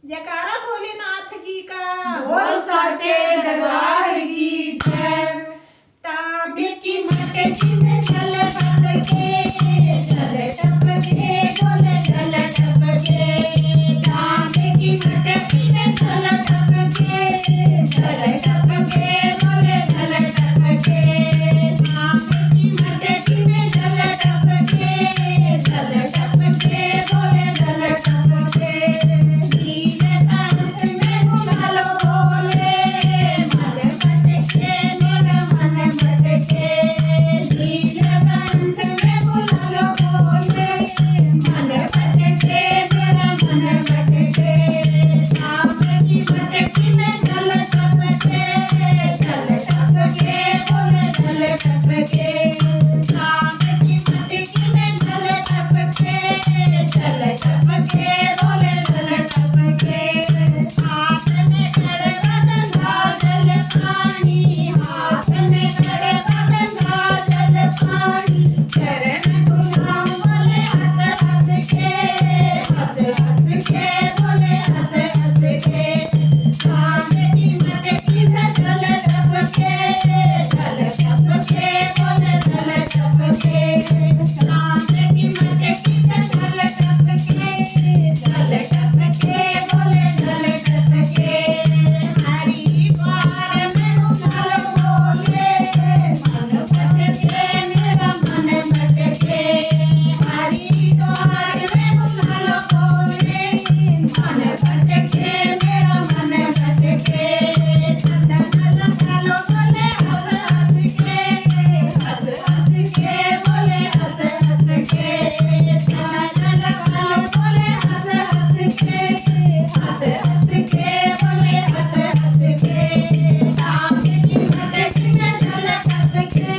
जयकारा भोलेनाथ जी का। बोल सच्चे दरबार की जय। तांबे की मटकी में जल भर के, जल टपके बोले जल टपके। तांबे की मटकी में जल टपके, जल टपके बोले जल टपके। तांबे की मटकी में जल टपके, जल टपके बोले जल टपके। नीलकंठ में बुला लो भोले, मन भटके मेरा मन भटके। नीलकंठ में बुला लो भोले, मन भटके मेरा मन भटके। तांबे की मटकी में जल टपके, जल टपके बोले जल टपके। तांबे की मटकी में जल टपके, जल टपके बोले जल टपके। हाथ में गड़बड़ गंगा जल पानी, हाथ में गड़बड़ गंगा जल पानी। चरण गुलाम बोले हंस हंस के, हंस हंस के बोले हंस हंस के। तांबे की मटकी से जल टपके, जल टपके बोले जल टपके। तांबे की मटकी से जल टपके, जल टपके बोले जल टपके। हरि द्वार में उछल बोले, मन भटके मेरा मन भटके। हरि द्वार में उछल बोले, मन भटके मेरा मन भटके। चंदन लगालो बोले हंस हंस के, हंस हंस के बोले हंस हंस के। चंदन लगालो बोले हंस हंस के, हंस हंस के बोले हंस हंस के। तांबे की मटकी में जल टपके,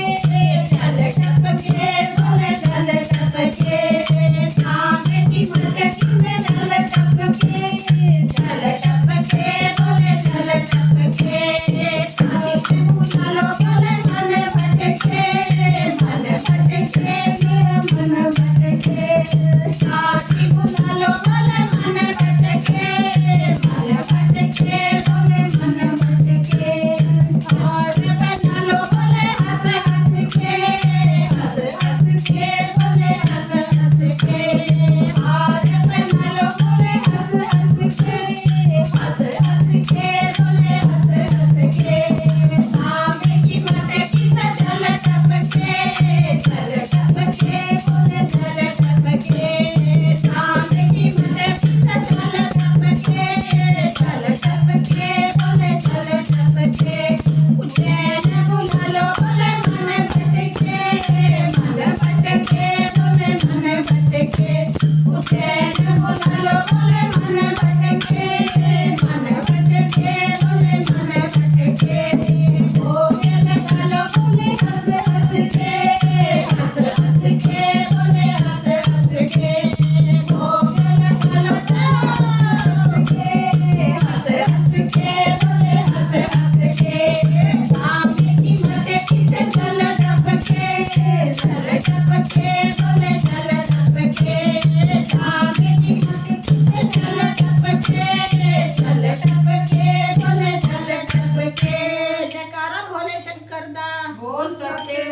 जल टपके बोले जल टपके। तांबे की मटकी में जल टपके, जल टपके बोले जल टपके। तांबे में बुला लो बोले मन भटके, मन भटके मेरा मन भटके। तांबे बुला लो बोले मन भटके, मन भटके बोले मन भटके। और बना लो बोले हंस हंस के, हंस हंस के बोले हंस हंस के। और बना लो बोले हंस हंस के, हंस हंस के बोले हंस हंस के। तांबे की मटकी से जल टपके, जल टपके बोले जल टपके। तांबे की मटकी से जल टपके, जल टपके बोले जल टपके। उज्जैन बुला लो बोले मन भटके, मन भटके बोले मन भटके। उज्जैन बुला लो बोले मन भटके, मन भटके बोले मन भटके। भोग लगा लो बोले हंस हंस के, हंस हंस के बोले हंस हंस के। भोग लगा लो हंस हंस के बोले हंस हंस के। तांबे की मटकी से जल टपके, जल टपके बोले जल टपके। तांबे की मटकी से जल टपके, जल टपके बोले जल टपके। जयकारा भोले शंकर दा। बोल सच्चे